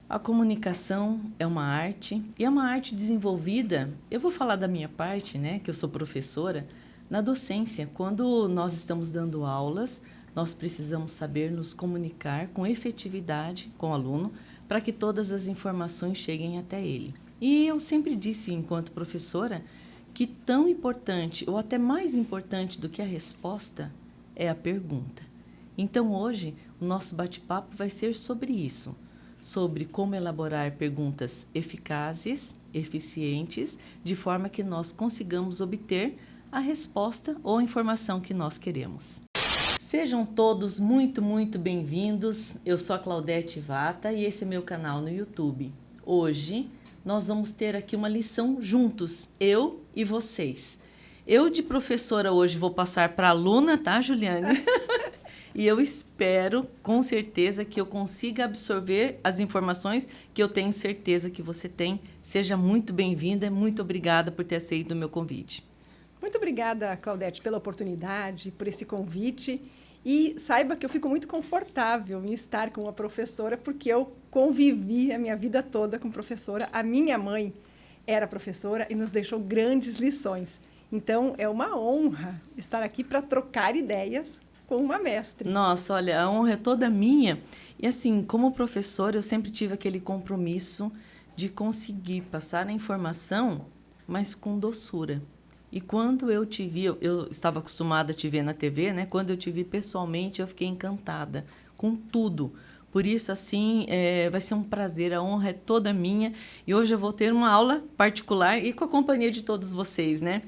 A comunicação é uma arte, e é uma arte desenvolvida, eu vou falar da minha parte, né, que eu sou professora, na docência. Quando nós estamos dando aulas, nós precisamos saber nos comunicar com efetividade com o aluno, para que todas as informações cheguem até ele. E eu sempre disse, enquanto professora, que tão importante, ou até mais importante do que a resposta, é a pergunta. Então, hoje, o nosso bate-papo vai ser sobre isso, sobre como elaborar perguntas eficazes, eficientes, de forma que nós consigamos obter a resposta ou a informação que nós queremos. Sejam todos muito, muito bem-vindos. Eu sou a Claudete Vata e esse é meu canal no YouTube. Hoje, nós vamos ter aqui uma lição juntos, eu e vocês. Eu, de professora, hoje vou passar para a aluna, tá, Juliane? E eu espero, com certeza, que eu consiga absorver as informações que eu tenho certeza que você tem. Seja muito bem-vinda e muito obrigada por ter aceito o meu convite. Muito obrigada, Claudete, pela oportunidade, por esse convite. E saiba que eu fico muito confortável em estar com uma professora, porque eu convivi a minha vida toda com professora. A minha mãe era professora e nos deixou grandes lições. Então, é uma honra estar aqui para trocar ideias com uma mestre. Nossa, olha, a honra é toda minha. E assim, como professora, eu sempre tive aquele compromisso de conseguir passar a informação, mas com doçura. E quando eu te vi, eu estava acostumada a te ver na TV, né? Quando eu te vi pessoalmente, eu fiquei encantada com tudo. Por isso, assim, vai ser um prazer, a honra é toda minha. E hoje eu vou ter uma aula particular e com a companhia de todos vocês, né?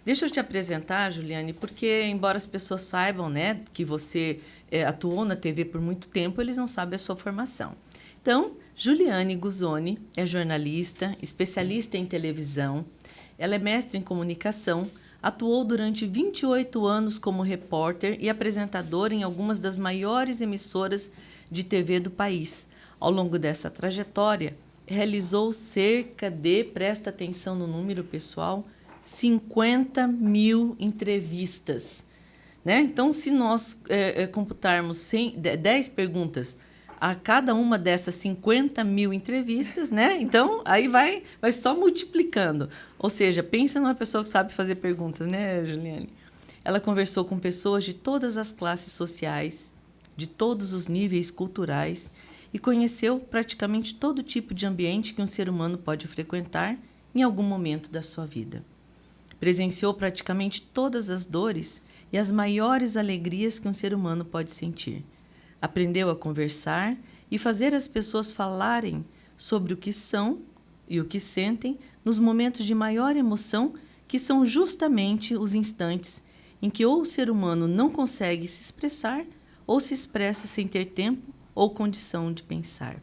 Deixa eu te apresentar, Juliane, porque embora as pessoas saibam, né, que você atuou na TV por muito tempo, eles não sabem a sua formação. Então, Juliane Guzoni é jornalista, especialista em televisão, ela é mestre em comunicação, atuou durante 28 anos como repórter e apresentadora em algumas das maiores emissoras de TV do país. Ao longo dessa trajetória, realizou cerca de, presta atenção no número, pessoal, 50 mil entrevistas, né? Então, se nós computarmos 10 perguntas a cada uma dessas 50 mil entrevistas, né? Então, aí vai só multiplicando. Ou seja, pensa numa pessoa que sabe fazer perguntas, né, Juliane? Ela conversou com pessoas de todas as classes sociais, de todos os níveis culturais e conheceu praticamente todo tipo de ambiente que um ser humano pode frequentar em algum momento da sua vida. Presenciou praticamente todas as dores e as maiores alegrias que um ser humano pode sentir. Aprendeu a conversar e fazer as pessoas falarem sobre o que são e o que sentem nos momentos de maior emoção, que são justamente os instantes em que ou o ser humano não consegue se expressar ou se expressa sem ter tempo ou condição de pensar.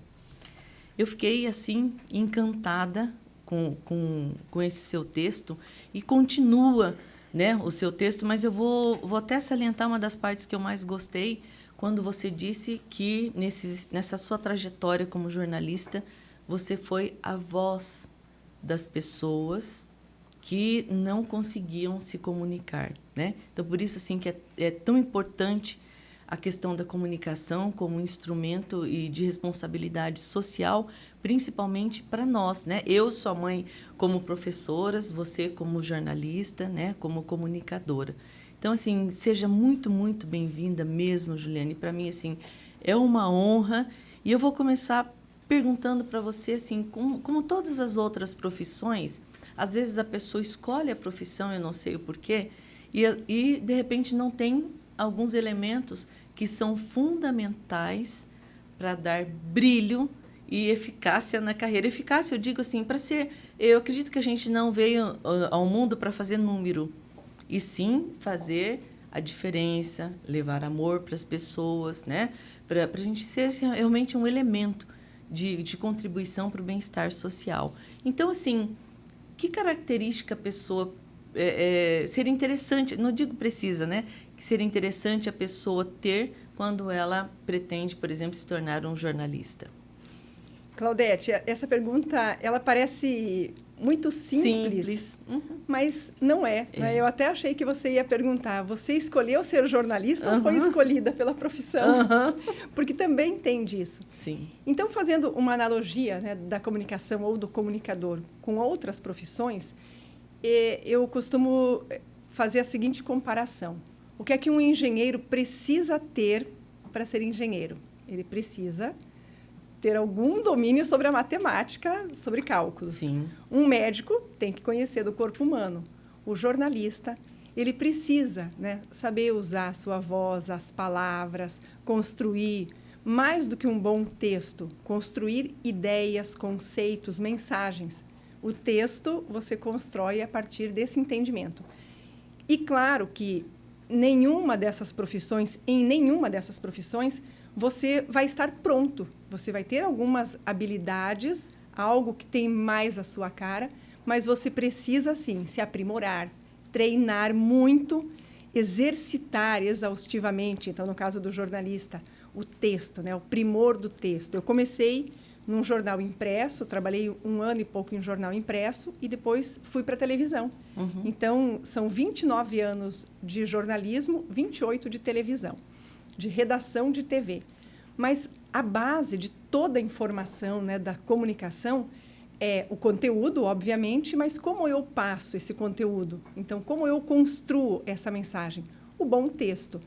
Eu fiquei, assim, encantada com esse seu texto e continua, né, o seu texto, mas eu vou até salientar uma das partes que eu mais gostei, quando você disse que nessa sua trajetória como jornalista, você foi a voz das pessoas que não conseguiam se comunicar, né? Então, por isso, assim, que é tão importante a questão da comunicação como um instrumento e de responsabilidade social, principalmente para nós, né? Eu, sua mãe, como professoras, você como jornalista, né? Como comunicadora. Então, assim, seja muito, muito bem-vinda mesmo, Juliane. Para mim, assim, é uma honra. E eu vou começar perguntando para você, assim, como todas as outras profissões, às vezes a pessoa escolhe a profissão, eu não sei o porquê, e de repente não tem alguns elementos que são fundamentais para dar brilho e eficácia na carreira. Eficácia, eu digo assim, para ser... Eu acredito que a gente não veio ao mundo para fazer número, e sim fazer a diferença, levar amor para as pessoas, né? Para a gente ser realmente um elemento de contribuição para o bem-estar social. Então, assim, que característica a pessoa... seria interessante, não digo precisa, né? Que seria interessante a pessoa ter quando ela pretende, por exemplo, se tornar um jornalista? Claudete, essa pergunta, ela parece muito simples. Mas não é. Né? Eu até achei que você ia perguntar, você escolheu ser jornalista ou foi escolhida pela profissão? Porque também tem disso. Sim. Então, fazendo uma analogia, né, da comunicação ou do comunicador com outras profissões, eu costumo fazer a seguinte comparação. O que é que um engenheiro precisa ter para ser engenheiro? Ele precisa ter algum domínio sobre a matemática, sobre cálculos. Sim. Um médico tem que conhecer do corpo humano. O jornalista, ele precisa, né, saber usar a sua voz, as palavras, construir, mais do que um bom texto, construir ideias, conceitos, mensagens. O texto você constrói a partir desse entendimento. E claro que em nenhuma dessas profissões, você vai estar pronto. Você vai ter algumas habilidades, algo que tem mais a sua cara, mas você precisa, sim, se aprimorar, treinar muito, exercitar exaustivamente. Então, no caso do jornalista, o texto, né? O primor do texto. Eu comecei num jornal impresso, trabalhei 1 ano e pouco em jornal impresso e depois fui para a televisão. Então, são 29 anos de jornalismo, 28 de televisão, de redação de TV. Mas a base de toda a informação, né, da comunicação é o conteúdo, obviamente, mas como eu passo esse conteúdo? Então, como eu construo essa mensagem? O bom texto.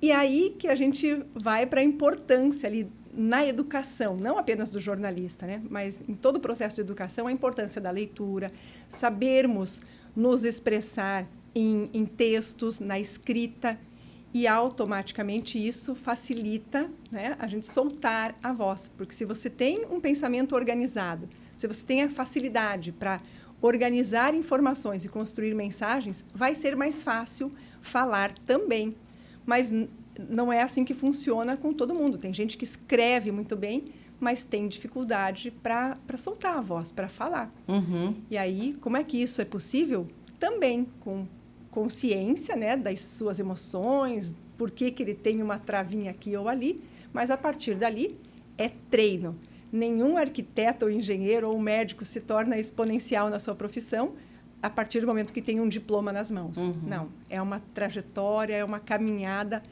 E aí que a gente vai para a importância ali na educação, não apenas do jornalista, né, mas em todo o processo de educação, a importância da leitura, sabermos nos expressar em textos, na escrita, e automaticamente isso facilita, né, a gente soltar a voz. Porque se você tem um pensamento organizado, se você tem a facilidade para organizar informações e construir mensagens, vai ser mais fácil falar também. Mas não é assim que funciona com todo mundo. Tem gente que escreve muito bem, mas tem dificuldade para soltar a voz, para falar. E aí, como é que isso é possível? Também com consciência, né, das suas emoções, por que ele tem uma travinha aqui ou ali, mas a partir dali é treino. Nenhum arquiteto ou engenheiro ou médico se torna exponencial na sua profissão a partir do momento que tem um diploma nas mãos. Não, é uma trajetória, é uma caminhada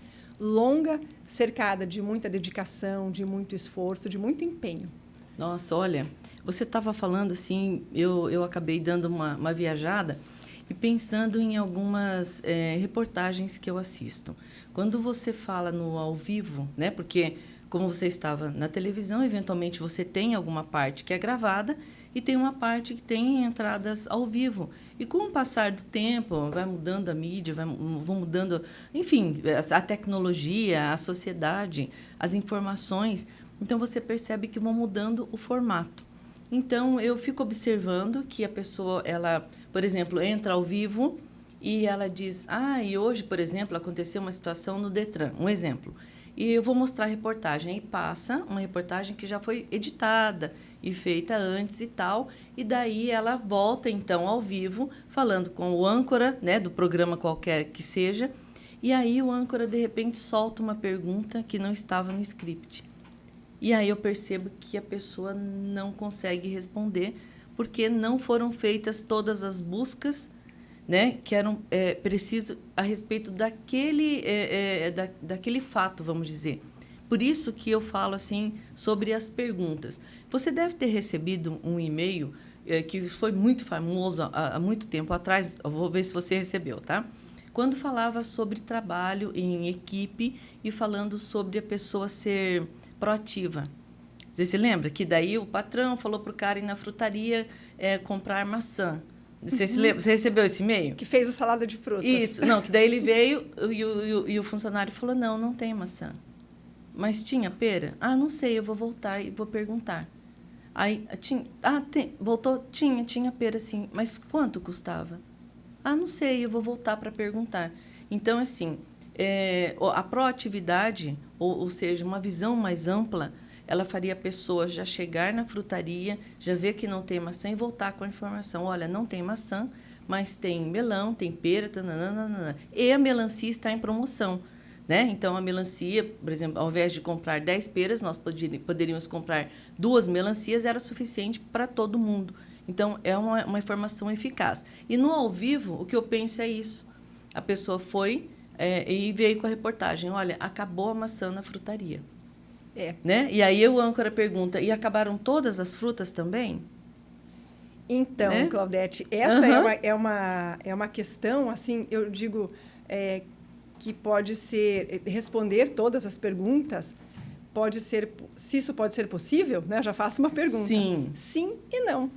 longa, cercada de muita dedicação, de muito esforço, de muito empenho. Nossa, olha, você estava falando assim, eu acabei dando uma viajada e pensando em algumas reportagens que eu assisto. Quando você fala no ao vivo, né, porque como você estava na televisão, eventualmente você tem alguma parte que é gravada e tem uma parte que tem entradas ao vivo. E com o passar do tempo, vai mudando a mídia, vão mudando, enfim, a tecnologia, a sociedade, as informações. Então, você percebe que vão mudando o formato. Então, eu fico observando que a pessoa, ela, por exemplo, entra ao vivo e ela diz, e hoje, por exemplo, aconteceu uma situação no Detran, um exemplo. E eu vou mostrar a reportagem. Aí passa uma reportagem que já foi editada e feita antes e tal. E daí ela volta, então, ao vivo, falando com o âncora, né, do programa qualquer que seja. E aí o âncora, de repente, solta uma pergunta que não estava no script. E aí eu percebo que a pessoa não consegue responder porque não foram feitas todas as buscas, né, que eram preciso a respeito daquele fato, vamos dizer. Por isso que eu falo assim sobre as perguntas. Você deve ter recebido um e-mail que foi muito famoso há muito tempo atrás. Eu vou ver se você recebeu, tá? Quando falava sobre trabalho em equipe e falando sobre a pessoa ser proativa. Você se lembra que daí o patrão falou para o cara ir na frutaria comprar maçã. Você se lembra? Você recebeu esse e-mail? Que fez a salada de frutas. Isso. Não, que daí ele veio e o funcionário falou, não tem maçã. Mas tinha pera? Não sei, eu vou voltar e vou perguntar. Aí, voltou? Tinha pera sim. Mas quanto custava? Não sei, eu vou voltar para perguntar. Então, assim, a proatividade, ou seja, uma visão mais ampla, ela faria a pessoa já chegar na frutaria, já ver que não tem maçã e voltar com a informação. Olha, não tem maçã, mas tem melão, tem pera, tananana, e a melancia está em promoção. Né? Então, a melancia, por exemplo, ao invés de comprar 10 peras, nós poderíamos comprar 2 melancias, era suficiente para todo mundo. Então, é uma informação eficaz. E no ao vivo, o que eu penso é isso. A pessoa foi e veio com a reportagem. Olha, acabou a maçã na frutaria. Né? E aí o âncora pergunta, e acabaram todas as frutas também? Então, né? Claudete, essa é uma questão, assim, eu digo, que pode ser, responder todas as perguntas, pode ser, se isso pode ser possível, né? Já faço uma pergunta. Sim. Sim e não.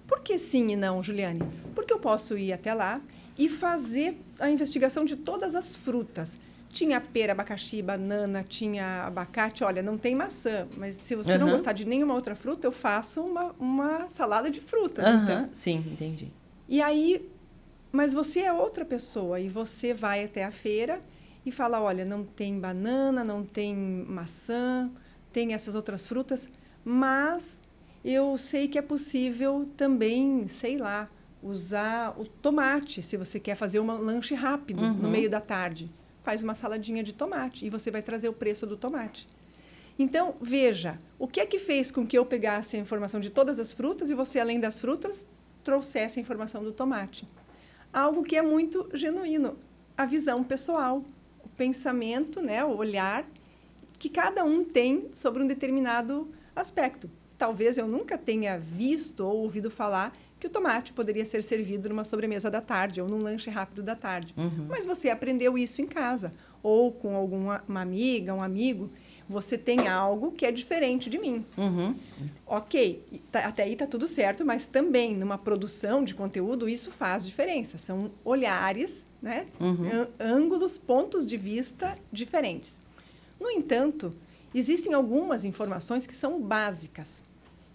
Por que sim e não, Juliane? Porque eu posso ir até lá e fazer a investigação de todas as frutas. Tinha pera, abacaxi, banana, tinha abacate. Olha, não tem maçã, mas se você não gostar de nenhuma outra fruta, eu faço uma salada de frutas. Então. Sim, entendi. E aí, mas você é outra pessoa e você vai até a feira e fala, olha, não tem banana, não tem maçã, tem essas outras frutas, mas eu sei que é possível também, sei lá, usar o tomate, se você quer fazer um lanche rápido no meio da tarde. Faz uma saladinha de tomate e você vai trazer o preço do tomate. Então, veja, o que é que fez com que eu pegasse a informação de todas as frutas e você, além das frutas, trouxesse a informação do tomate? Algo que é muito genuíno, a visão pessoal, o pensamento, né, o olhar que cada um tem sobre um determinado aspecto. Talvez eu nunca tenha visto ou ouvido falar que o tomate poderia ser servido numa sobremesa da tarde ou num lanche rápido da tarde. Mas você aprendeu isso em casa. Ou com uma amiga, um amigo. Você tem algo que é diferente de mim. Ok, até aí está tudo certo, mas também numa produção de conteúdo isso faz diferença. São olhares, né? Ângulos, pontos de vista diferentes. No entanto, existem algumas informações que são básicas.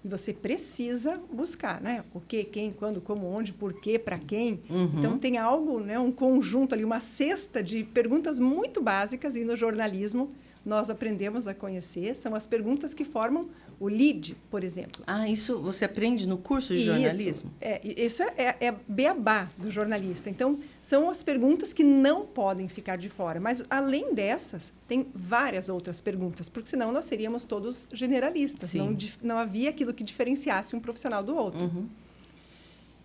E você precisa buscar, né? O que, quem, quando, como, onde, por quê, para quem. Então, tem algo, né? Um conjunto ali, uma cesta de perguntas muito básicas. E no jornalismo, nós aprendemos a conhecer. São as perguntas que formam o lead, por exemplo. Ah, isso você aprende no curso de jornalismo? Isso é beabá do jornalista. Então, são as perguntas que não podem ficar de fora. Mas, além dessas, tem várias outras perguntas, porque senão nós seríamos todos generalistas. Não havia aquilo que diferenciasse um profissional do outro.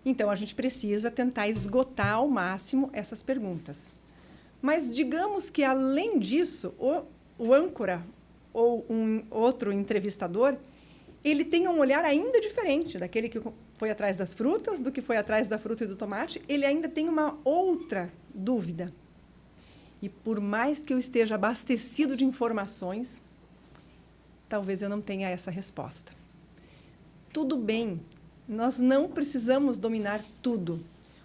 Então, a gente precisa tentar esgotar ao máximo essas perguntas. Mas, digamos que, além disso, o âncora ou um outro entrevistador, ele tem um olhar ainda diferente daquele que foi atrás das frutas, do que foi atrás da fruta e do tomate. Ele ainda tem uma outra dúvida. E por mais que eu esteja abastecido de informações, talvez eu não tenha essa resposta. Tudo bem, nós não precisamos dominar tudo.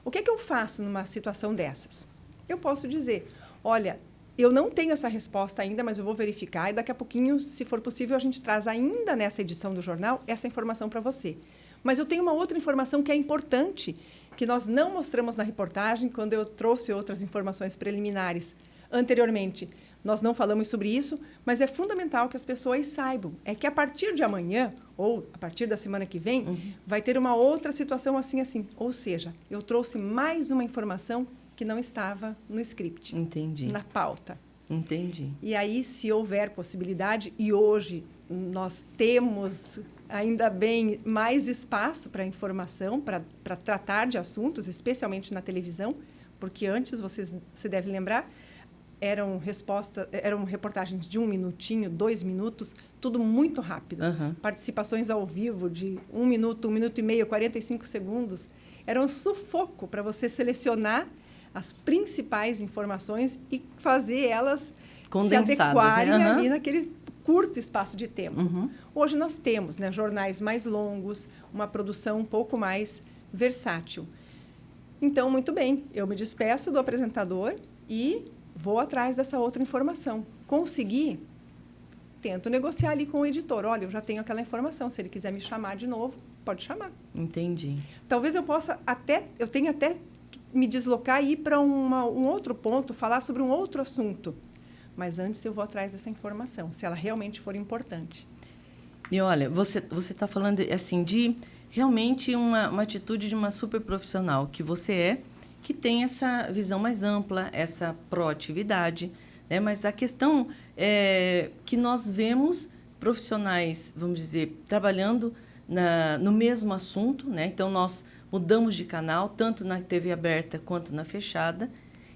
O que é que eu faço numa situação dessas? Eu posso dizer, olha, eu não tenho essa resposta ainda, mas eu vou verificar e daqui a pouquinho, se for possível, a gente traz ainda nessa edição do jornal essa informação para você. Mas eu tenho uma outra informação que é importante, que nós não mostramos na reportagem quando eu trouxe outras informações preliminares anteriormente. Nós não falamos sobre isso, mas é fundamental que as pessoas saibam. É que a partir de amanhã, ou a partir da semana que vem, vai ter uma outra situação assim. Ou seja, eu trouxe mais uma informação que não estava no script. Entendi. Na pauta. Entendi. E aí, se houver possibilidade, e hoje nós temos, ainda bem, mais espaço para informação, para tratar de assuntos, especialmente na televisão, porque antes, você deve lembrar, eram reportagens de 1 minutinho, 2 minutos, tudo muito rápido. Participações ao vivo de 1 minuto, 1 minuto e meio, 45 segundos. Era um sufoco para você selecionar as principais informações e fazer elas se adequarem ali naquele curto espaço de tempo. Hoje nós temos, né, jornais mais longos, uma produção um pouco mais versátil. Então, muito bem, eu me despeço do apresentador e vou atrás dessa outra informação. Consegui, tento negociar ali com o editor. Olha, eu já tenho aquela informação, se ele quiser me chamar de novo, pode chamar. Entendi. Talvez eu tenha até me deslocar e ir para um outro ponto, falar sobre um outro assunto. Mas antes eu vou atrás dessa informação, se ela realmente for importante. E olha, você está falando assim de realmente uma atitude de uma super profissional que você é, que tem essa visão mais ampla, essa proatividade, né? Mas a questão é que nós vemos profissionais, vamos dizer, trabalhando no mesmo assunto, né? Então, nós mudamos de canal, tanto na TV aberta quanto na fechada.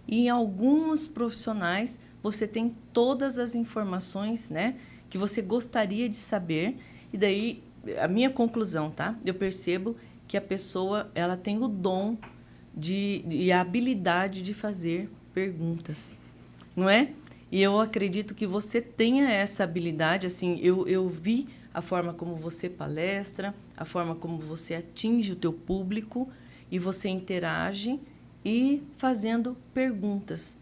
E em alguns profissionais, você tem todas as informações, né, que você gostaria de saber. E daí, a minha conclusão, tá? Eu percebo que a pessoa, ela tem o dom e a habilidade de fazer perguntas, não é? E eu acredito que você tenha essa habilidade, assim, eu vi a forma como você palestra, a forma como você atinge o teu público e você interage e fazendo perguntas.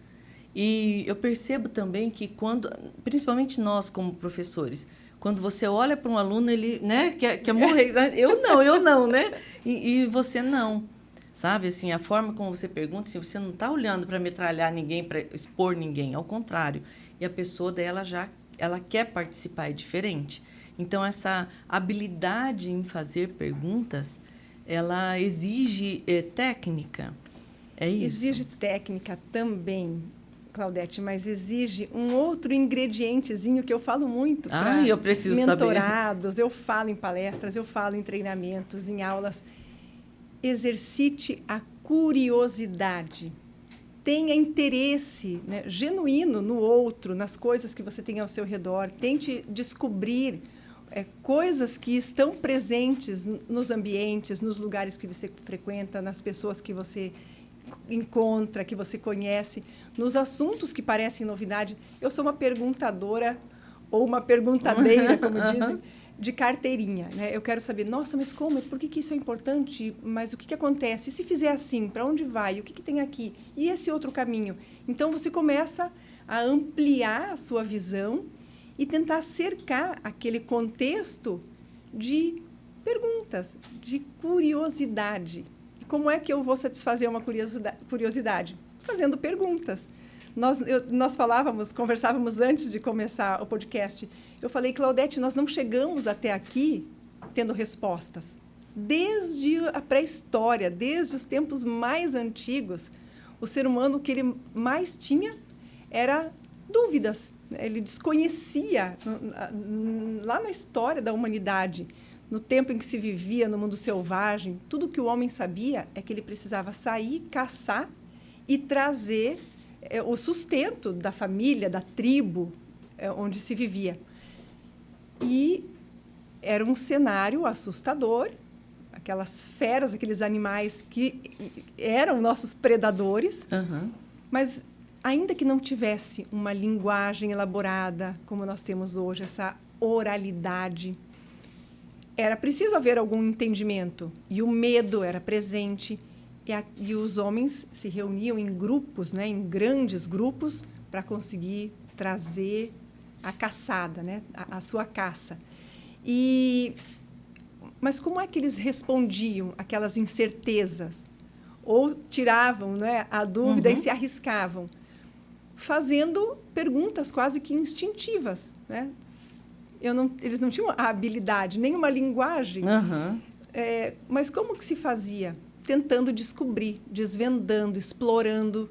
E eu percebo também que quando, principalmente nós como professores, quando você olha para um aluno, ele, né, quer morrer. Eu não, né? E você não. Sabe, assim, a forma como você pergunta, assim, você não está olhando para metralhar ninguém, para expor ninguém, ao contrário. E a pessoa dela ela quer participar, é diferente. Então, essa habilidade em fazer perguntas, ela exige técnica. É isso? Exige técnica também, Claudete, mas exige um outro ingredientezinho que eu falo muito para mentorados, saber. Eu falo em palestras, eu falo em treinamentos, em aulas. Exercite a curiosidade. Tenha interesse, né, genuíno no outro, nas coisas que você tem ao seu redor. Tente descobrir coisas que estão presentes nos ambientes, nos lugares que você frequenta, nas pessoas que você encontra, que você conhece, nos assuntos que parecem novidade. Eu sou uma perguntadora ou uma perguntadeira, como dizem, de carteirinha, né? Eu quero saber, nossa, mas como? Por que isso é importante? Mas o que acontece? E se fizer assim, para onde vai? O que tem aqui? E esse outro caminho? Então, você começa a ampliar a sua visão e tentar cercar aquele contexto de perguntas, de curiosidade. Como é que eu vou satisfazer uma curiosidade? Fazendo perguntas. Nós conversávamos antes de começar o podcast. Eu falei, Claudete, nós não chegamos até aqui tendo respostas. Desde a pré-história, desde os tempos mais antigos, o ser humano, o que ele mais tinha era dúvidas. Ele desconhecia, lá na história da humanidade, no tempo em que se vivia no mundo selvagem, tudo que o homem sabia é que ele precisava sair, caçar e trazer o sustento da família, da tribo onde se vivia. E era um cenário assustador, aquelas feras, aqueles animais que eram nossos predadores, mas ainda que não tivesse uma linguagem elaborada como nós temos hoje, essa oralidade, era preciso haver algum entendimento, e o medo era presente, e os homens se reuniam em grupos, né, em grandes grupos, para conseguir trazer a caçada, né, a sua caça. Mas como é que eles respondiam aquelas incertezas? Ou tiravam, né, a dúvida e se arriscavam? Fazendo perguntas quase que instintivas, né? Eles não tinham a habilidade, nem uma linguagem. Mas como que se fazia? Tentando descobrir, desvendando, explorando.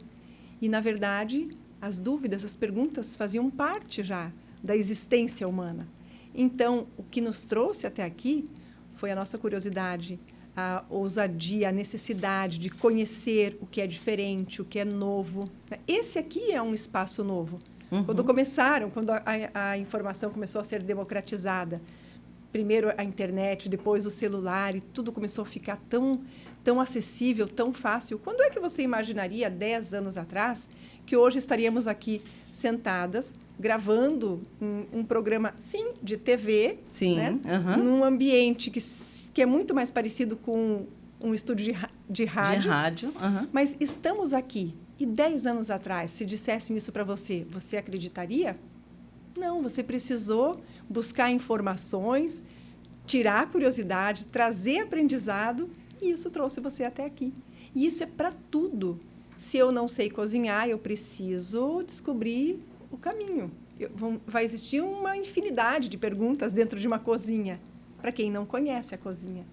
E, na verdade, as dúvidas, as perguntas faziam parte já da existência humana. Então, o que nos trouxe até aqui foi a nossa curiosidade, a ousadia, a necessidade de conhecer o que é diferente, o que é novo. Esse aqui é um espaço novo. Quando a informação começou a ser democratizada, primeiro a internet, depois o celular, e tudo começou a ficar tão acessível, tão fácil. Quando é que você imaginaria, 10 anos atrás, que hoje estaríamos aqui sentadas, gravando um programa, sim, de TV, né? Num ambiente que é muito mais parecido com um estúdio de rádio. Mas estamos aqui. E 10 anos atrás, se dissessem isso para você, você acreditaria? Não, você precisou buscar informações, tirar a curiosidade, trazer aprendizado, e isso trouxe você até aqui. E isso é para tudo. Se eu não sei cozinhar, eu preciso descobrir o caminho. Vai existir uma infinidade de perguntas dentro de uma cozinha, para quem não conhece a cozinha.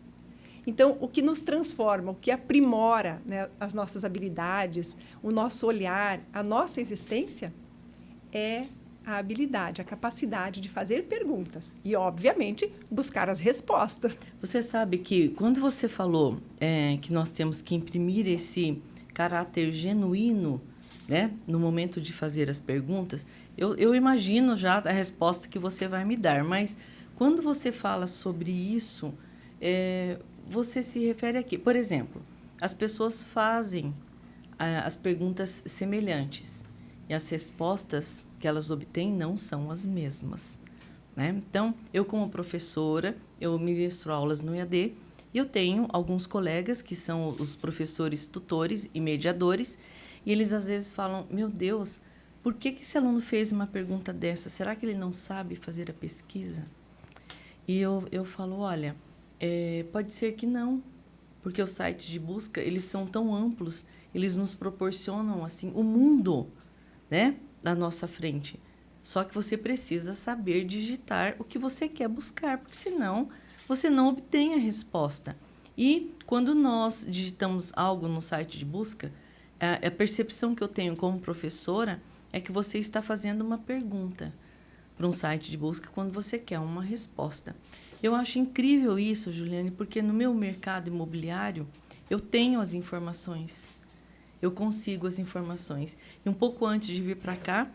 Então, o que nos transforma, o que aprimora, né, as nossas habilidades, o nosso olhar, a nossa existência, é a habilidade, a capacidade de fazer perguntas e, obviamente, buscar as respostas. Você sabe que quando você falou que nós temos que imprimir esse caráter genuíno, né, no momento de fazer as perguntas, eu imagino já a resposta que você vai me dar, mas quando você fala sobre isso, você se refere a quê? Por exemplo, as pessoas fazem as perguntas semelhantes e as respostas que elas obtêm não são as mesmas, né? Então, eu como professora, eu ministro aulas no EAD e eu tenho alguns colegas que são os professores tutores e mediadores e eles às vezes falam, meu Deus, por que esse aluno fez uma pergunta dessa? Será que ele não sabe fazer a pesquisa? E eu falo, olha, pode ser que não, porque os sites de busca, eles são tão amplos, eles nos proporcionam assim o mundo, né, na nossa frente. Só que você precisa saber digitar o que você quer buscar, porque senão você não obtém a resposta. E quando nós digitamos algo no site de busca, a percepção que eu tenho como professora é que você está fazendo uma pergunta para um site de busca quando você quer uma resposta. Eu acho incrível isso, Juliane, porque no meu mercado imobiliário eu tenho as informações. Eu consigo as informações. E um pouco antes de vir para cá,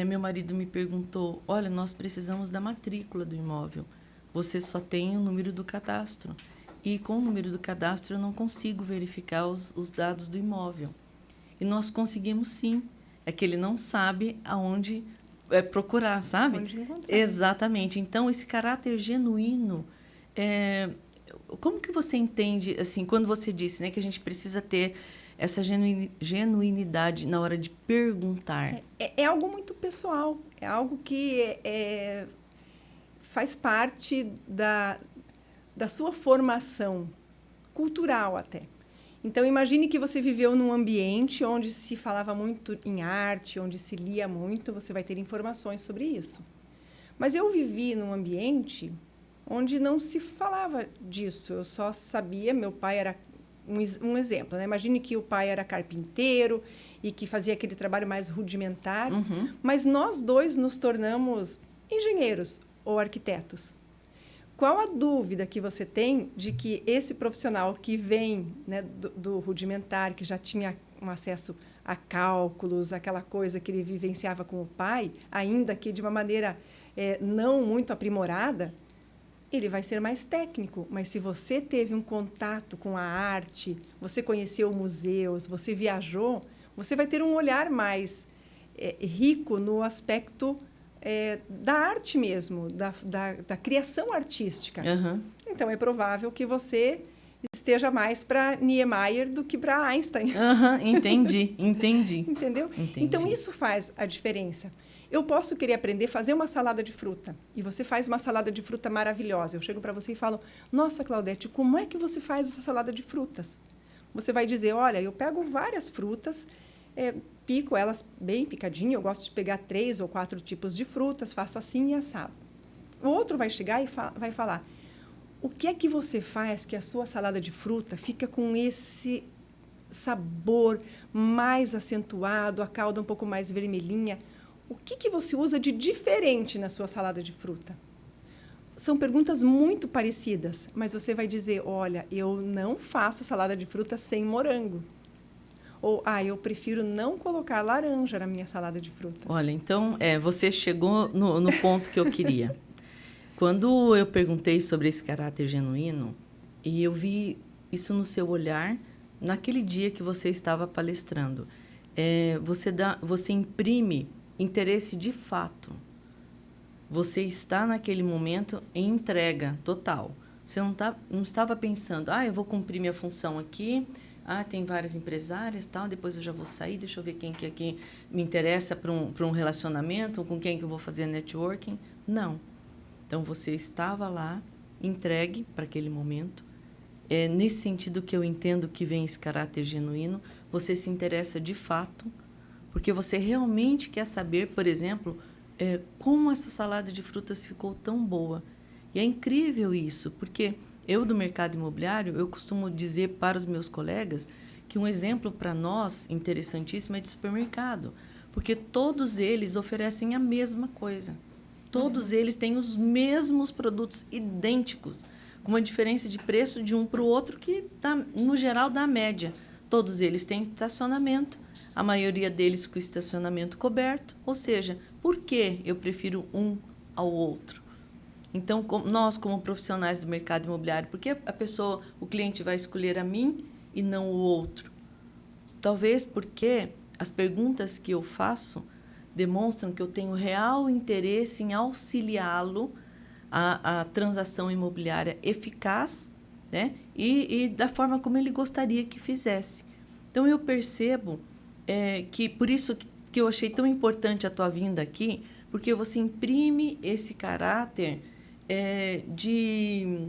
meu marido me perguntou, olha, nós precisamos da matrícula do imóvel. Você só tem o número do cadastro. E com o número do cadastro eu não consigo verificar os dados do imóvel. E nós conseguimos sim. É que ele não sabe aonde procurar, sabe? Onde encontrar. Exatamente. Então, esse caráter genuíno... como que você entende, assim, quando você disse, né, que a gente precisa ter essa genuinidade na hora de perguntar? É algo muito pessoal, é algo que faz parte da sua formação cultural até. Então, imagine que você viveu num ambiente onde se falava muito em arte, onde se lia muito, você vai ter informações sobre isso. Mas eu vivi num ambiente onde não se falava disso, eu só sabia, meu pai era um exemplo, né? Imagine que o pai era carpinteiro e que fazia aquele trabalho mais rudimentar, mas nós dois nos tornamos engenheiros ou arquitetos. Qual a dúvida que você tem de que esse profissional que vem, né, do rudimentar, que já tinha um acesso a cálculos, aquela coisa que ele vivenciava com o pai, ainda que de uma maneira não muito aprimorada, ele vai ser mais técnico, mas se você teve um contato com a arte, você conheceu museus, você viajou, você vai ter um olhar mais rico no aspecto da arte mesmo, da criação artística. Uhum. Então, é provável que você esteja mais para Niemeyer do que para Einstein. Entendi. Entendeu? Entendi. Então, isso faz a diferença. Eu posso querer aprender a fazer uma salada de fruta, e você faz uma salada de fruta maravilhosa. Eu chego para você e falo, nossa, Claudete, como é que você faz essa salada de frutas? Você vai dizer, olha, eu pego várias frutas, pico elas bem picadinho, eu gosto de pegar 3 ou 4 tipos de frutas, faço assim e assado. O outro vai chegar e vai falar, o que é que você faz que a sua salada de fruta fica com esse sabor mais acentuado, a calda um pouco mais vermelhinha? O que você usa de diferente na sua salada de fruta? São perguntas muito parecidas, mas você vai dizer, olha, eu não faço salada de fruta sem morango. Ou, eu prefiro não colocar laranja na minha salada de frutas. Olha, então, você chegou no ponto que eu queria. Quando eu perguntei sobre esse caráter genuíno, e eu vi isso no seu olhar, naquele dia que você estava palestrando, você imprime interesse de fato. Você está naquele momento em entrega total. Você não estava pensando, eu vou cumprir minha função aqui, tem várias empresárias, tal, depois eu já vou sair, deixa eu ver quem que aqui me interessa para um relacionamento, com quem que eu vou fazer networking. Não. Então, você estava lá, entregue para aquele momento. Nesse sentido que eu entendo que vem esse caráter genuíno, você se interessa de fato, porque você realmente quer saber, por exemplo, como essa salada de frutas ficou tão boa. E é incrível isso, porque eu, do mercado imobiliário, eu costumo dizer para os meus colegas que um exemplo para nós interessantíssimo é de supermercado. Porque todos eles oferecem a mesma coisa. Todos eles têm os mesmos produtos idênticos, com uma diferença de preço de um para o outro que, no geral, dá a média. Todos eles têm estacionamento, a maioria deles com estacionamento coberto. Ou seja, por que eu prefiro um ao outro? Então, nós, como profissionais do mercado imobiliário, por que o cliente vai escolher a mim e não o outro? Talvez porque as perguntas que eu faço demonstram que eu tenho real interesse em auxiliá-lo a transação imobiliária eficaz, né? E da forma como ele gostaria que fizesse. Então, eu percebo que, por isso que eu achei tão importante a tua vinda aqui, porque você imprime esse caráter de,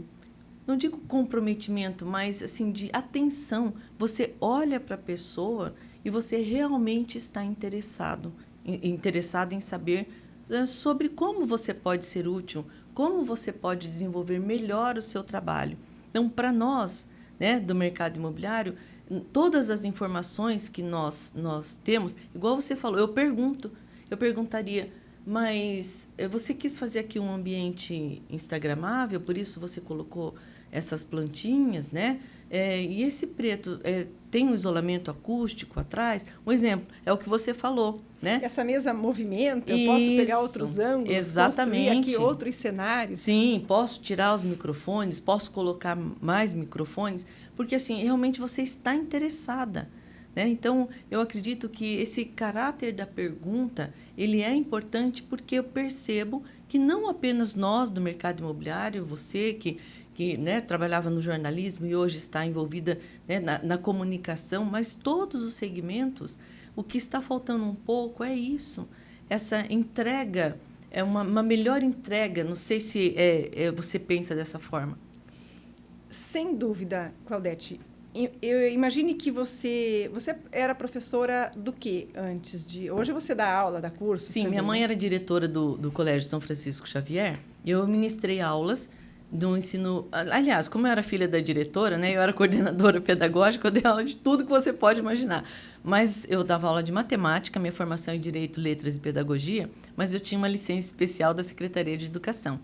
não digo comprometimento, mas assim, de atenção. Você olha para a pessoa e você realmente está interessado em saber sobre como você pode ser útil, como você pode desenvolver melhor o seu trabalho. Então, para nós, né, do mercado imobiliário, todas as informações que nós temos, igual você falou, eu perguntaria, mas você quis fazer aqui um ambiente instagramável, por isso você colocou essas plantinhas, né? E esse preto tem um isolamento acústico atrás? Um exemplo, é o que você falou, né? Essa mesa movimenta, eu posso pegar outros ângulos, exatamente. Construir aqui outros cenários. Sim, posso tirar os microfones, posso colocar mais microfones, porque assim, realmente você está interessada, né? Então, eu acredito que esse caráter da pergunta, ele é importante porque eu percebo que não apenas nós do mercado imobiliário, você que né, trabalhava no jornalismo e hoje está envolvida, né, na comunicação, mas todos os segmentos, o que está faltando um pouco é isso, essa entrega, uma melhor entrega. Não sei se você pensa dessa forma. Sem dúvida, Claudete. Eu imagine que você era professora do quê antes de... Hoje você dá aula, dá curso? Sim, também, minha mãe né? era diretora do Colégio São Francisco Xavier. Eu ministrei aulas do ensino... Aliás, como eu era filha da diretora, né, eu era coordenadora pedagógica, eu dei aula de tudo que você pode imaginar. Mas eu dava aula de matemática, minha formação em Direito, Letras e Pedagogia, mas eu tinha uma licença especial da Secretaria de Educação.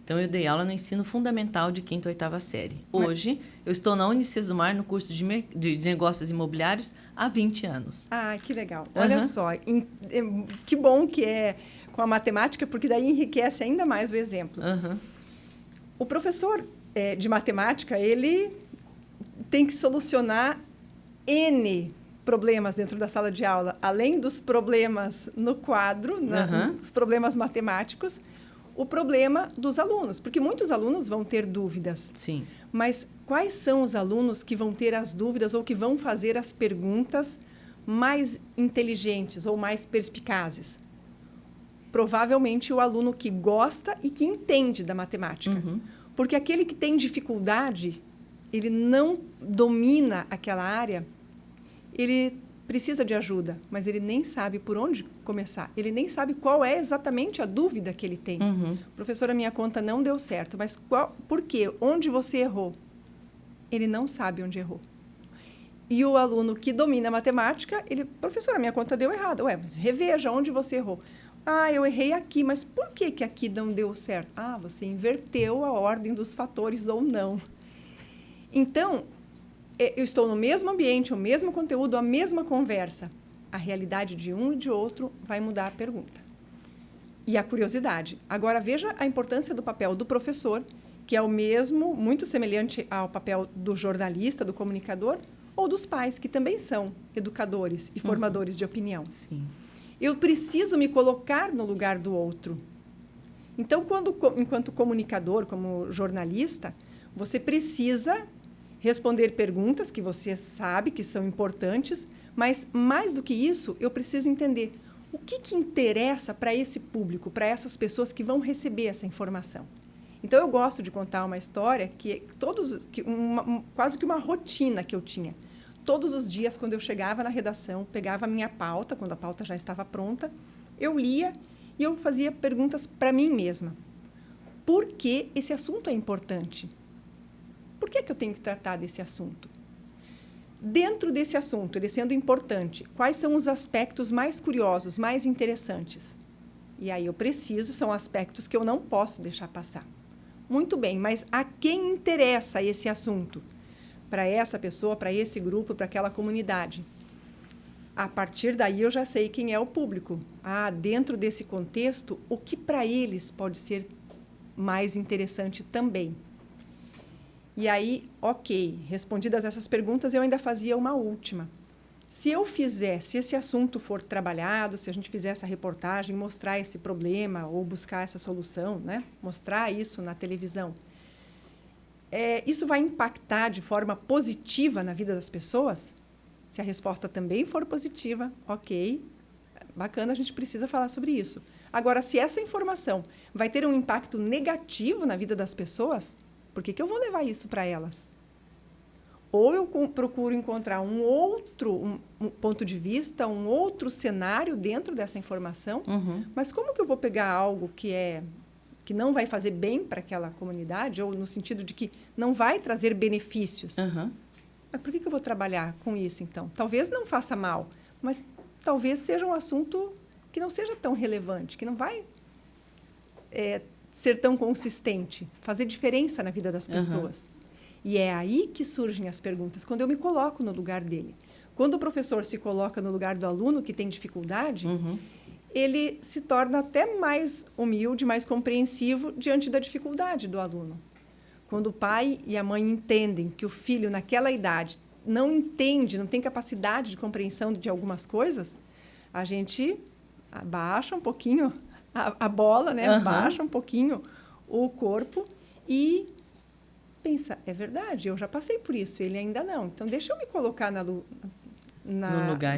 Então, eu dei aula no ensino fundamental de 5ª e 8ª série. Hoje, eu estou na Unicesumar, no curso de negócios imobiliários, há 20 anos. Ah, que legal. Olha só, que bom que é com a matemática, porque daí enriquece ainda mais o exemplo. O professor de matemática, ele tem que solucionar N problemas dentro da sala de aula, além dos problemas no quadro, os problemas matemáticos, o problema dos alunos, porque muitos alunos vão ter dúvidas. Sim. Mas quais são os alunos que vão ter as dúvidas ou que vão fazer as perguntas mais inteligentes ou mais perspicazes? Provavelmente o aluno que gosta e que entende da matemática. Porque aquele que tem dificuldade, ele não domina aquela área, ele precisa de ajuda, mas ele nem sabe por onde começar. Ele nem sabe qual é exatamente a dúvida que ele tem. Professora, minha conta não deu certo, mas por quê? Onde você errou? Ele não sabe onde errou. E o aluno que domina a matemática, professora, minha conta deu errado. Ué, mas reveja onde você errou. Ah, eu errei aqui, mas por que aqui não deu certo? Ah, você inverteu a ordem dos fatores ou não. Então, eu estou no mesmo ambiente, o mesmo conteúdo, a mesma conversa. A realidade de um e de outro vai mudar a pergunta. E a curiosidade. Agora, veja a importância do papel do professor, que é o mesmo, muito semelhante ao papel do jornalista, do comunicador, ou dos pais, que também são educadores e formadores de opinião. Sim. Eu preciso me colocar no lugar do outro. Então, enquanto comunicador, como jornalista, você precisa responder perguntas que você sabe que são importantes, mas, mais do que isso, eu preciso entender o que interessa para esse público, para essas pessoas que vão receber essa informação. Então, eu gosto de contar uma história quase que uma rotina que eu tinha. Todos os dias, quando eu chegava na redação, pegava a minha pauta, quando a pauta já estava pronta, eu lia e eu fazia perguntas para mim mesma. Por que esse assunto é importante? Por que eu tenho que tratar desse assunto? dentro desse assunto, ele sendo importante, quais são os aspectos mais curiosos, mais interessantes? E aí são aspectos que eu não posso deixar passar. Muito bem, mas a quem interessa esse assunto? Para essa pessoa, para esse grupo, para aquela comunidade. A partir daí eu já sei quem é o público. Dentro desse contexto, o que para eles pode ser mais interessante também. E aí, ok, respondidas essas perguntas, eu ainda fazia uma última. Se esse assunto for trabalhado, se a gente fizer essa reportagem, mostrar esse problema ou buscar essa solução, né? Mostrar isso na televisão, isso vai impactar de forma positiva na vida das pessoas? Se a resposta também for positiva, ok, bacana, a gente precisa falar sobre isso. Agora, se essa informação vai ter um impacto negativo na vida das pessoas, por que eu vou levar isso para elas? Ou eu procuro encontrar um outro ponto de vista, um outro cenário dentro dessa informação, mas como que eu vou pegar algo que não vai fazer bem para aquela comunidade, ou no sentido de que não vai trazer benefícios? Mas por que eu vou trabalhar com isso, então? Talvez não faça mal, mas talvez seja um assunto que não seja tão relevante, que não vai ser tão consistente, fazer diferença na vida das pessoas. E é aí que surgem as perguntas, quando eu me coloco no lugar dele. Quando o professor se coloca no lugar do aluno que tem dificuldade, ele se torna até mais humilde, mais compreensivo diante da dificuldade do aluno. Quando o pai e a mãe entendem que o filho, naquela idade, não entende, não tem capacidade de compreensão de algumas coisas, a gente abaixa um pouquinho a bola, né? Abaixa um pouquinho o corpo e pensa, é verdade, eu já passei por isso, ele ainda não. Então, deixa eu me colocar no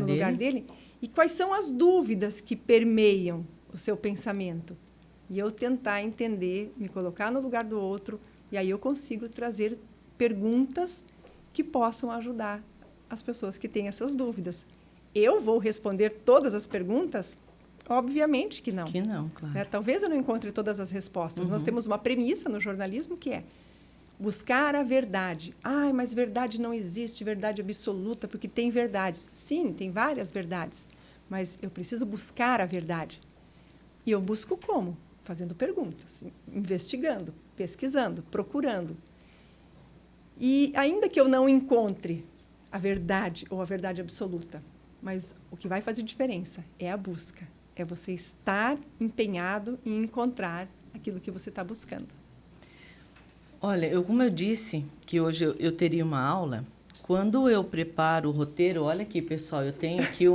lugar dele. E quais são as dúvidas que permeiam o seu pensamento? E eu tentar entender, me colocar no lugar do outro, e aí eu consigo trazer perguntas que possam ajudar as pessoas que têm essas dúvidas. Eu vou responder todas as perguntas? Obviamente que não. Que não, claro. Talvez eu não encontre todas as respostas. Nós temos uma premissa no jornalismo que é buscar a verdade. Mas verdade não existe, verdade absoluta, porque tem verdades. Sim, tem várias verdades, mas eu preciso buscar a verdade. E eu busco como? Fazendo perguntas, investigando, pesquisando, procurando. E ainda que eu não encontre a verdade ou a verdade absoluta, mas o que vai fazer diferença é a busca. É você estar empenhado em encontrar aquilo que você está buscando. Olha, como eu disse que hoje eu teria uma aula, quando eu preparo o roteiro, olha aqui, pessoal, eu tenho aqui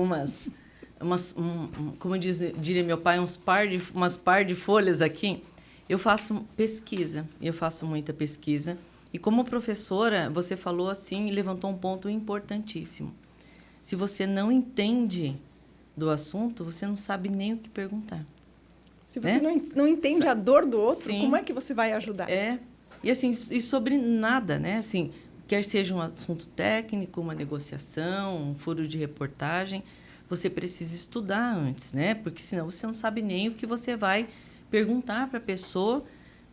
como diria meu pai, umas par de folhas aqui. Eu faço pesquisa, eu faço muita pesquisa. E como professora, você falou assim e levantou um ponto importantíssimo. Se você não entende do assunto, você não sabe nem o que perguntar. Se você não entende a dor do outro, sim, como é que você vai ajudar? E assim, e sobre nada, né? Assim, quer seja um assunto técnico, uma negociação, um furo de reportagem, você precisa estudar antes, né? Porque senão você não sabe nem o que você vai perguntar para a pessoa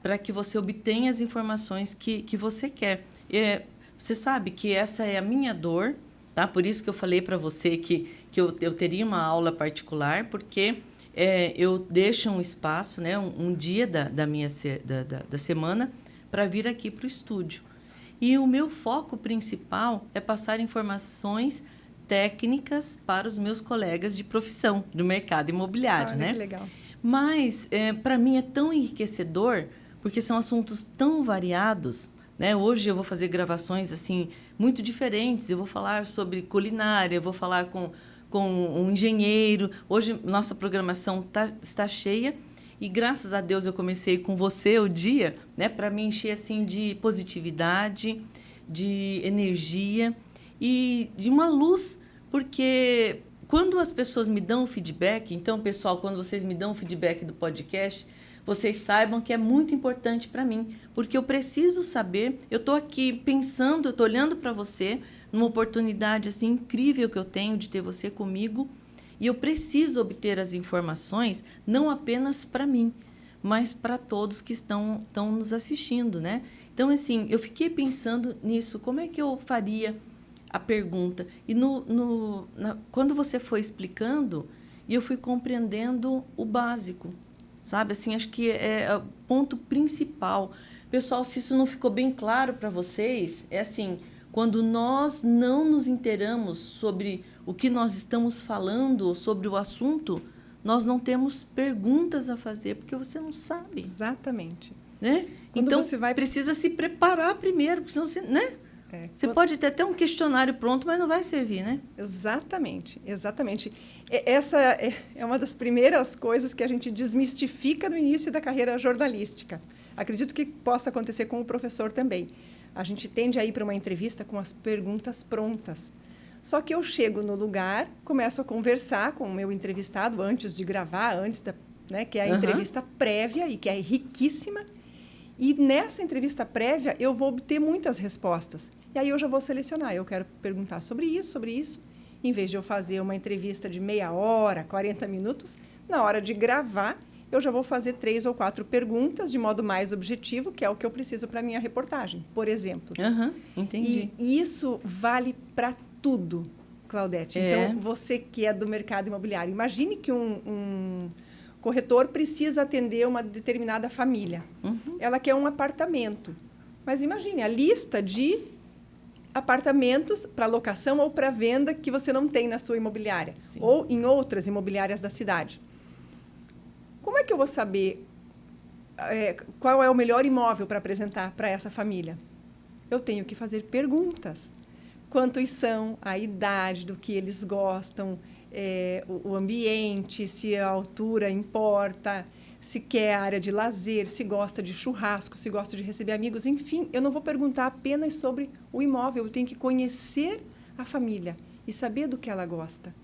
para que você obtenha as informações que você quer. Você sabe que essa é a minha dor, tá? Por isso que eu falei para você que eu teria uma aula particular, porque eu deixo um espaço, né? Um dia da semana para vir aqui para o estúdio. E o meu foco principal é passar informações técnicas para os meus colegas de profissão do mercado imobiliário, né? Que legal. Mas, para mim, é tão enriquecedor, porque são assuntos tão variados, né? Hoje eu vou fazer gravações assim muito diferentes. Eu vou falar sobre culinária, eu vou falar com um engenheiro. Hoje, nossa programação está cheia. E, graças a Deus, eu comecei com você o dia, né? Para me encher assim, de positividade, de energia e de uma luz, porque quando as pessoas me dão o feedback, então, pessoal, quando vocês me dão o feedback do podcast, vocês saibam que é muito importante para mim, porque eu preciso saber, eu estou aqui pensando, eu estou olhando para você, numa oportunidade assim, incrível que eu tenho de ter você comigo, e eu preciso obter as informações não apenas para mim, mas para todos que estão nos assistindo, né? Então, assim, eu fiquei pensando nisso, como é que eu faria a pergunta. E quando você foi explicando, eu fui compreendendo o básico, sabe? Assim, acho que é o ponto principal. Pessoal, se isso não ficou bem claro para vocês, é assim, quando nós não nos inteiramos sobre o que nós estamos falando, sobre o assunto, nós não temos perguntas a fazer, porque você não sabe. Exatamente. Né? Então, precisa se preparar primeiro, porque senão você... Né? Você pode ter até um questionário pronto, mas não vai servir, né? Exatamente, exatamente. Essa é uma das primeiras coisas que a gente desmistifica no início da carreira jornalística. Acredito que possa acontecer com o professor também. A gente tende a ir para uma entrevista com as perguntas prontas. Só que eu chego no lugar, começo a conversar com o meu entrevistado antes de gravar, né, que é a entrevista prévia e que é riquíssima. E nessa entrevista prévia, eu vou obter muitas respostas. E aí eu já vou selecionar. Eu quero perguntar sobre isso. Em vez de eu fazer uma entrevista de meia hora, 40 minutos, na hora de gravar, eu já vou fazer 3 ou 4 perguntas de modo mais objetivo, que é o que eu preciso para a minha reportagem, por exemplo. Entendi. E isso vale para tudo, Claudete. Então, você que é do mercado imobiliário, imagine que um corretor precisa atender uma determinada família. Ela quer um apartamento. Mas imagine a lista de apartamentos para locação ou para venda que você não tem na sua imobiliária. Sim. Ou em outras imobiliárias da cidade. Como é que eu vou saber qual é o melhor imóvel para apresentar para essa família? Eu tenho que fazer perguntas. Quantos são, a idade, do que eles gostam, o ambiente, se a altura importa, se quer área de lazer, se gosta de churrasco, se gosta de receber amigos. Enfim, eu não vou perguntar apenas sobre o imóvel. Eu tenho que conhecer a família e saber do que ela gosta,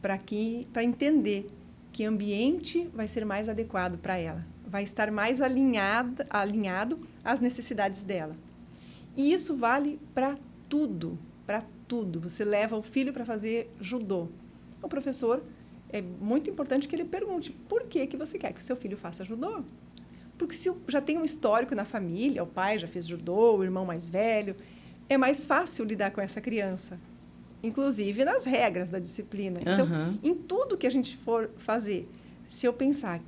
para entender que ambiente vai ser mais adequado para ela, vai estar mais alinhado às necessidades dela. E isso vale para tudo, para tudo. Você leva o filho para fazer judô. O professor, é muito importante que ele pergunte, por que você quer que o seu filho faça judô? Porque se já tem um histórico na família, o pai já fez judô, o irmão mais velho, é mais fácil lidar com essa criança. Inclusive nas regras da disciplina. Então, em tudo que a gente for fazer, se eu pensar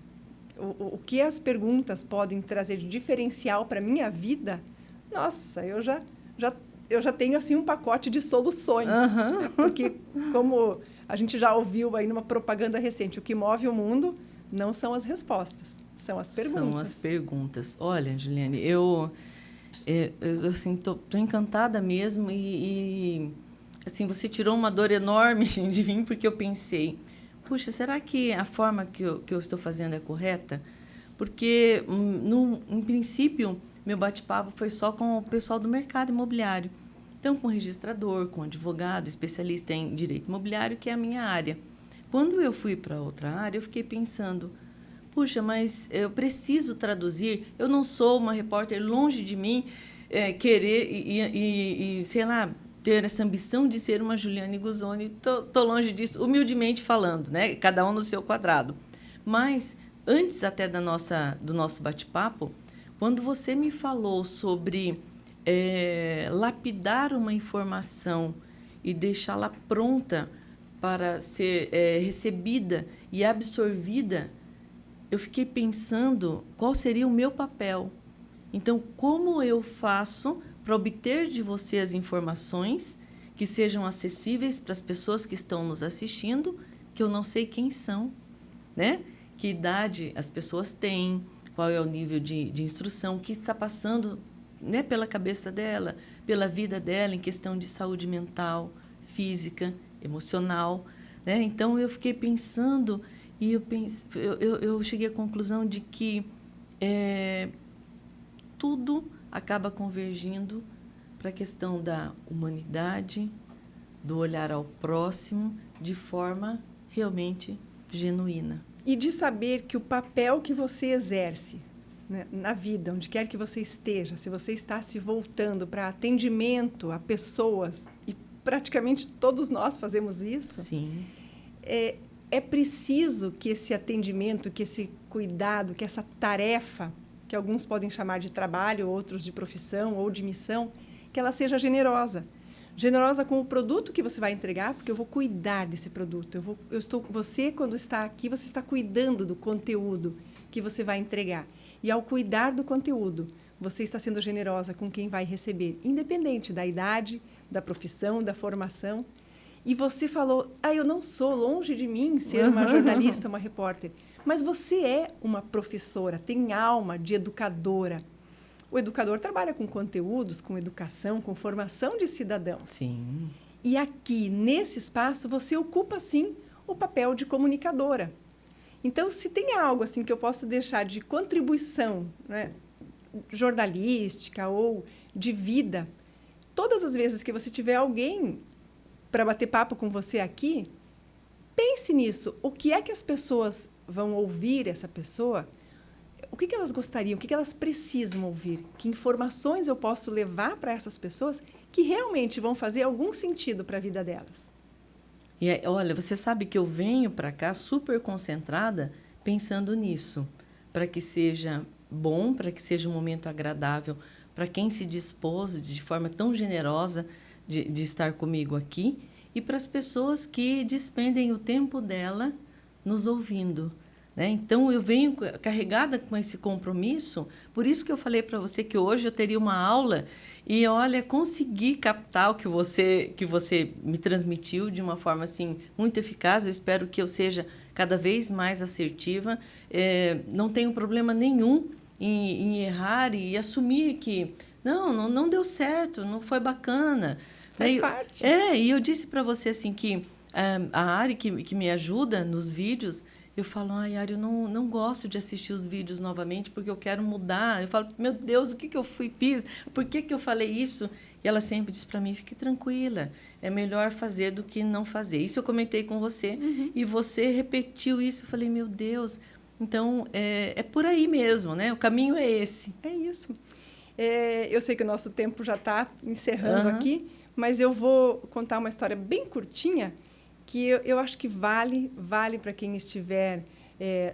o que as perguntas podem trazer de diferencial para a minha vida, nossa, eu já tenho assim um pacote de soluções. Né? Porque, como a gente já ouviu aí numa propaganda recente, o que move o mundo não são as respostas, são as perguntas. São as perguntas. Olha, Juliane, eu assim, tô encantada mesmo e assim, você tirou uma dor enorme de mim, porque eu pensei, puxa, será que a forma que eu estou fazendo é correta? Porque, em princípio, meu bate-papo foi só com o pessoal do mercado imobiliário. Então, com registrador, com advogado, especialista em direito imobiliário, que é a minha área. Quando eu fui para outra área, eu fiquei pensando, puxa, mas eu preciso traduzir, eu não sou uma repórter, longe de mim querer e, sei lá, ter essa ambição de ser uma Juliane Guzoni, tô longe disso, humildemente falando, né? Cada um no seu quadrado. Mas, antes até do nosso bate-papo, quando você me falou sobre lapidar uma informação e deixá-la pronta para ser recebida e absorvida, eu fiquei pensando qual seria o meu papel. Então, como eu faço para obter de você as informações que sejam acessíveis para as pessoas que estão nos assistindo, que eu não sei quem são, né? Que idade as pessoas têm, qual é o nível de instrução, o que está passando, né, pela cabeça dela, pela vida dela, em questão de saúde mental, física, emocional. Né? Então, eu fiquei pensando e eu cheguei à conclusão de que tudo acaba convergindo para a questão da humanidade, do olhar ao próximo, de forma realmente genuína. E de saber que o papel que você exerce, né, na vida, onde quer que você esteja, se você está se voltando para atendimento a pessoas, e praticamente todos nós fazemos isso, sim, é preciso que esse atendimento, que esse cuidado, que essa tarefa, que alguns podem chamar de trabalho, outros de profissão ou de missão, que ela seja generosa. Generosa com o produto que você vai entregar, porque eu vou cuidar desse produto. Você, quando está aqui, você está cuidando do conteúdo que você vai entregar. E ao cuidar do conteúdo, você está sendo generosa com quem vai receber, independente da idade, da profissão, da formação. E você falou, eu não sou, longe de mim ser uma jornalista, uma repórter. Mas você é uma professora, tem alma de educadora. O educador trabalha com conteúdos, com educação, com formação de cidadãos. Sim. E aqui, nesse espaço, você ocupa, sim, o papel de comunicadora. Então, se tem algo assim que eu posso deixar de contribuição, né, jornalística ou de vida, todas as vezes que você tiver alguém para bater papo com você aqui, pense nisso. O que é que as pessoas vão ouvir essa pessoa? O que elas gostariam? O que elas precisam ouvir? Que informações eu posso levar para essas pessoas que realmente vão fazer algum sentido para a vida delas? E olha, você sabe que eu venho para cá super concentrada pensando nisso, para que seja bom, para que seja um momento agradável para quem se dispôs de forma tão generosa de estar comigo aqui e para as pessoas que despendem o tempo dela nos ouvindo. Né? Então, eu venho carregada com esse compromisso, por isso que eu falei para você que hoje eu teria uma aula e, olha, consegui captar o que você me transmitiu de uma forma assim, muito eficaz. Eu espero que eu seja cada vez mais assertiva. Não tenho problema nenhum em errar e assumir que não deu certo, não foi bacana. Faz parte. E eu disse para você assim, que a Ari, que me ajuda nos vídeos, eu falo, Ari, eu não gosto de assistir os vídeos novamente porque eu quero mudar. Eu falo, meu Deus, o que eu fiz? Por que eu falei isso? E ela sempre diz para mim, fique tranquila, é melhor fazer do que não fazer. Isso eu comentei com você e você repetiu isso. Eu falei, meu Deus, então é por aí mesmo, né? O caminho é esse. É isso. Eu sei que o nosso tempo já está encerrando aqui, mas eu vou contar uma história bem curtinha que eu acho que vale para quem estiver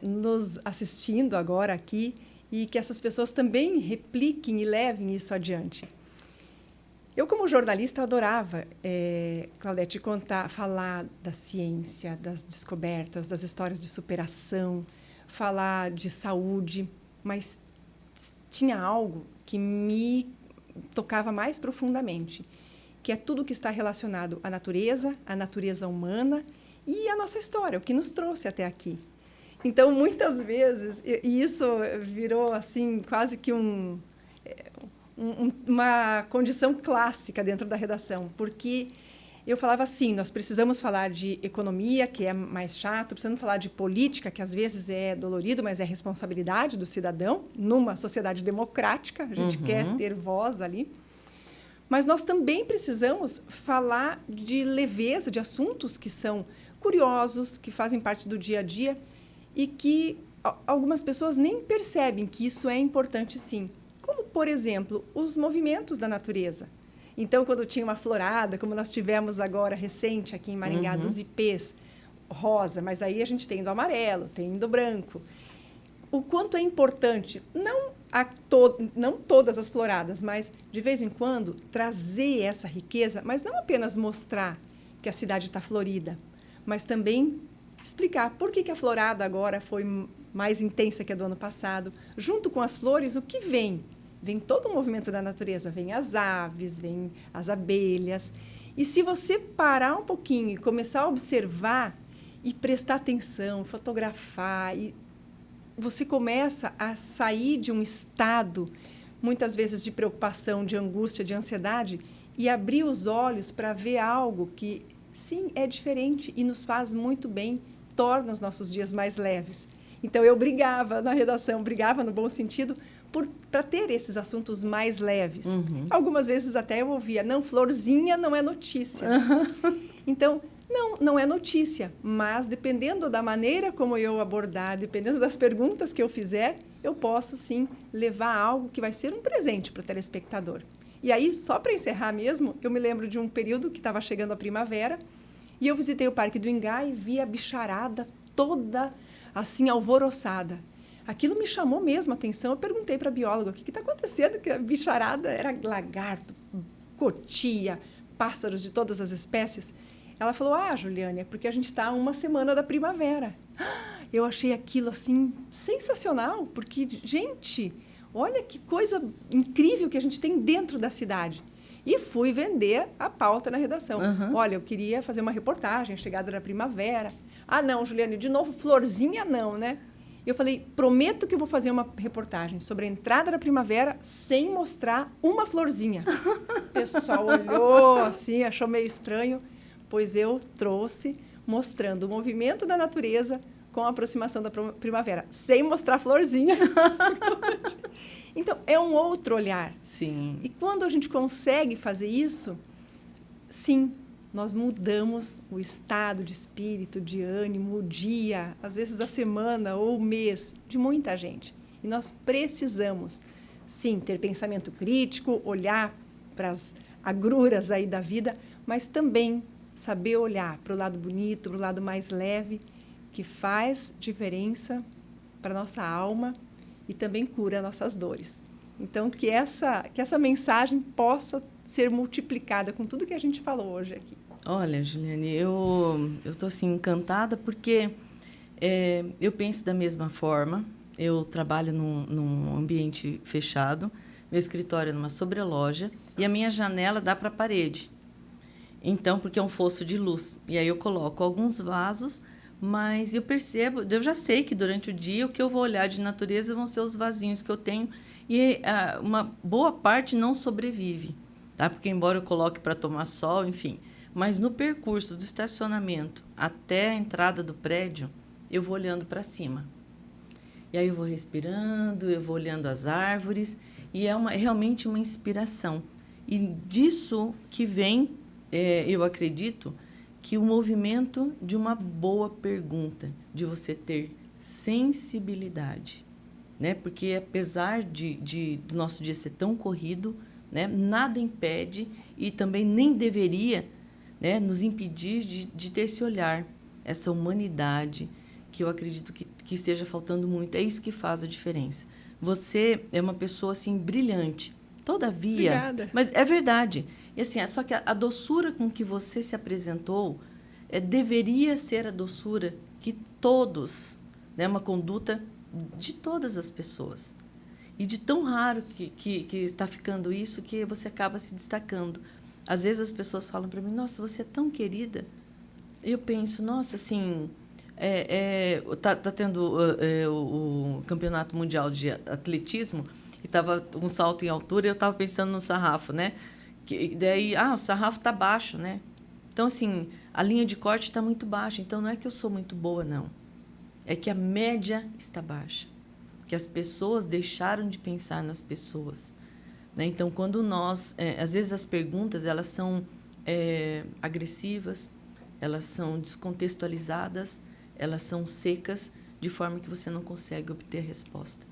nos assistindo agora aqui e que essas pessoas também repliquem e levem isso adiante. Eu, como jornalista, adorava, Claudete, falar da ciência, das descobertas, das histórias de superação, falar de saúde, mas tinha algo que me tocava mais profundamente, que é tudo que está relacionado à natureza humana e à nossa história, o que nos trouxe até aqui. Então, muitas vezes, e isso virou assim quase que uma condição clássica dentro da redação, porque eu falava assim, nós precisamos falar de economia, que é mais chato, precisamos falar de política, que às vezes é dolorido, mas é responsabilidade do cidadão, numa sociedade democrática, a gente quer ter voz ali. Mas nós também precisamos falar de leveza, de assuntos que são curiosos, que fazem parte do dia a dia e que algumas pessoas nem percebem que isso é importante, sim. Como, por exemplo, os movimentos da natureza. Então, quando tinha uma florada, como nós tivemos agora recente aqui em Maringá, dos ipês rosa, mas aí a gente tem do amarelo, tem do branco. O quanto é importante, não todas as floradas, mas, de vez em quando, trazer essa riqueza, mas não apenas mostrar que a cidade está florida, mas também explicar por que a florada agora foi mais intensa que a do ano passado. Junto com as flores, o que vem? Vem todo o movimento da natureza, vem as aves, vem as abelhas. E se você parar um pouquinho e começar a observar e prestar atenção, fotografar, você começa a sair de um estado, muitas vezes, de preocupação, de angústia, de ansiedade, e abrir os olhos para ver algo que, sim, é diferente e nos faz muito bem, torna os nossos dias mais leves. Então, eu brigava na redação, brigava no bom sentido, para ter esses assuntos mais leves. Algumas vezes até eu ouvia, não, florzinha não é notícia. Então, não é notícia, mas dependendo da maneira como eu abordar, dependendo das perguntas que eu fizer, eu posso, sim, levar algo que vai ser um presente para o telespectador. E aí, só para encerrar mesmo, eu me lembro de um período que estava chegando a primavera e eu visitei o Parque do Ingá e vi a bicharada toda, assim, alvoroçada. Aquilo me chamou mesmo a atenção. Eu perguntei para a bióloga o que está acontecendo, que a bicharada era lagarto, cotia, pássaros de todas as espécies. Ela falou, Juliane, é porque a gente está a uma semana da primavera. Eu achei aquilo, assim, sensacional, porque, gente, olha que coisa incrível que a gente tem dentro da cidade. E fui vender a pauta na redação. Uhum. Olha, eu queria fazer uma reportagem, a chegada da primavera. Não, Juliane, de novo, florzinha não, né? Eu falei, prometo que eu vou fazer uma reportagem sobre a entrada da primavera sem mostrar uma florzinha. O pessoal olhou assim, achou meio estranho, pois eu trouxe mostrando o movimento da natureza com a aproximação da primavera, sem mostrar florzinha. Então, é um outro olhar. Sim. E quando a gente consegue fazer isso, sim, nós mudamos o estado de espírito, de ânimo, o dia, às vezes a semana ou o mês de muita gente. E nós precisamos, sim, ter pensamento crítico, olhar para as agruras aí da vida, mas também saber olhar para o lado bonito, para o lado mais leve, que faz diferença para a nossa alma e também cura nossas dores. Então, que essa mensagem possa ser multiplicada com tudo que a gente falou hoje aqui. Olha, Juliane, eu estou assim, encantada porque eu penso da mesma forma. Eu trabalho num ambiente fechado, meu escritório é numa sobreloja e a minha janela dá para a parede. Então, porque é um fosso de luz. E aí eu coloco alguns vasos, mas eu percebo, eu já sei que durante o dia o que eu vou olhar de natureza vão ser os vasinhos que eu tenho e uma boa parte não sobrevive, tá? Porque embora eu coloque para tomar sol, enfim, mas no percurso do estacionamento até a entrada do prédio, eu vou olhando para cima. E aí eu vou respirando, eu vou olhando as árvores e é realmente uma inspiração. E disso que vem, eu acredito, que o movimento de uma boa pergunta, de você ter sensibilidade, né? Porque apesar do nosso dia ser tão corrido, né, nada impede e também nem deveria, né, nos impedir de ter esse olhar, essa humanidade que eu acredito que esteja faltando muito. É isso que faz a diferença. Você é uma pessoa assim brilhante. Todavia, obrigada. Mas é verdade. E assim, só que a doçura com que você se apresentou deveria ser a doçura que todos, né, uma conduta de todas as pessoas. E de tão raro que está ficando isso que você acaba se destacando. Às vezes as pessoas falam para mim, nossa, você é tão querida. Eu penso, nossa, assim, tá tendo o Campeonato Mundial de Atletismo e estava um salto em altura e eu estava pensando no sarrafo, né? Daí, o sarrafo está baixo, né? Então, assim, a linha de corte está muito baixa. Então, não é que eu sou muito boa, não. É que a média está baixa. Que as pessoas deixaram de pensar nas pessoas. Né? Então, quando nós... às vezes, as perguntas, elas são agressivas, elas são descontextualizadas, elas são secas, de forma que você não consegue obter a resposta.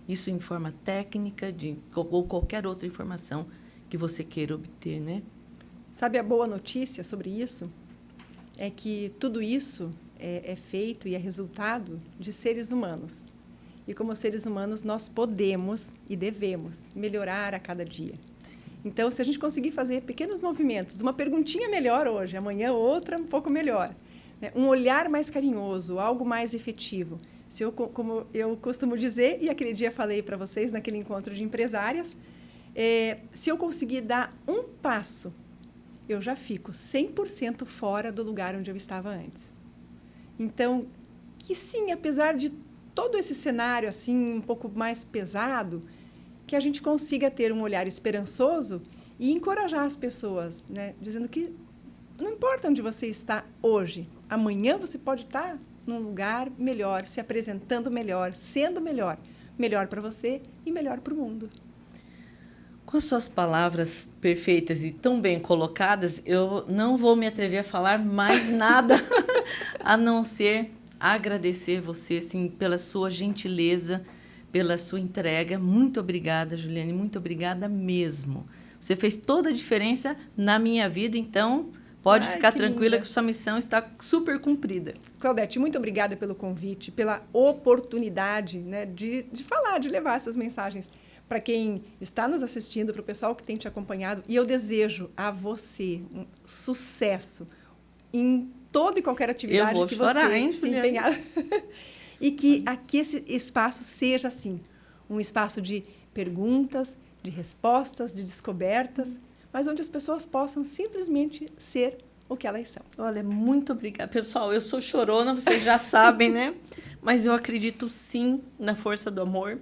Isso em forma técnica ou qualquer outra informação que você queira obter, né? Sabe a boa notícia sobre isso? É que tudo isso é feito e é resultado de seres humanos. E como seres humanos, nós podemos e devemos melhorar a cada dia. Sim. Então, se a gente conseguir fazer pequenos movimentos, uma perguntinha melhor hoje, amanhã outra um pouco melhor, né? Um olhar mais carinhoso, algo mais efetivo. Como eu costumo dizer, e aquele dia falei para vocês naquele encontro de empresárias, se eu conseguir dar um passo, eu já fico 100% fora do lugar onde eu estava antes. Então, que sim, apesar de todo esse cenário assim um pouco mais pesado, que a gente consiga ter um olhar esperançoso e encorajar as pessoas, né? Dizendo que não importa onde você está hoje, amanhã você pode estar num lugar melhor, se apresentando melhor, sendo melhor, melhor para você e melhor para o mundo. Com as suas palavras perfeitas e tão bem colocadas, eu não vou me atrever a falar mais nada a não ser agradecer você assim, pela sua gentileza, pela sua entrega. Muito obrigada, Juliane, muito obrigada mesmo. Você fez toda a diferença na minha vida, então pode ficar tranquila linda. Que sua missão está super cumprida. Claudete, muito obrigada pelo convite, pela oportunidade, né, de falar, de levar essas mensagens para quem está nos assistindo, para o pessoal que tem te acompanhado. E eu desejo a você um sucesso em toda e qualquer atividade que você se empenhar. E que aqui esse espaço seja assim, um espaço de perguntas, de respostas, de descobertas, mas onde as pessoas possam simplesmente ser o que elas são. Olha, muito obrigada. Pessoal, eu sou chorona, vocês já sabem, né? Mas eu acredito sim na força do amor.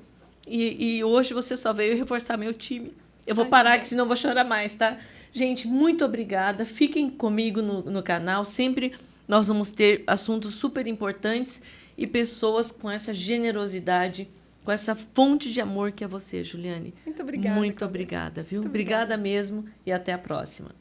E hoje você só veio reforçar meu time. Eu vou parar, que senão eu vou chorar mais, tá? Gente, muito obrigada. Fiquem comigo no canal. Sempre nós vamos ter assuntos super importantes e pessoas com essa generosidade, com essa fonte de amor que é você, Juliane. Muito obrigada. Muito obrigada, viu? Obrigada mesmo e até a próxima.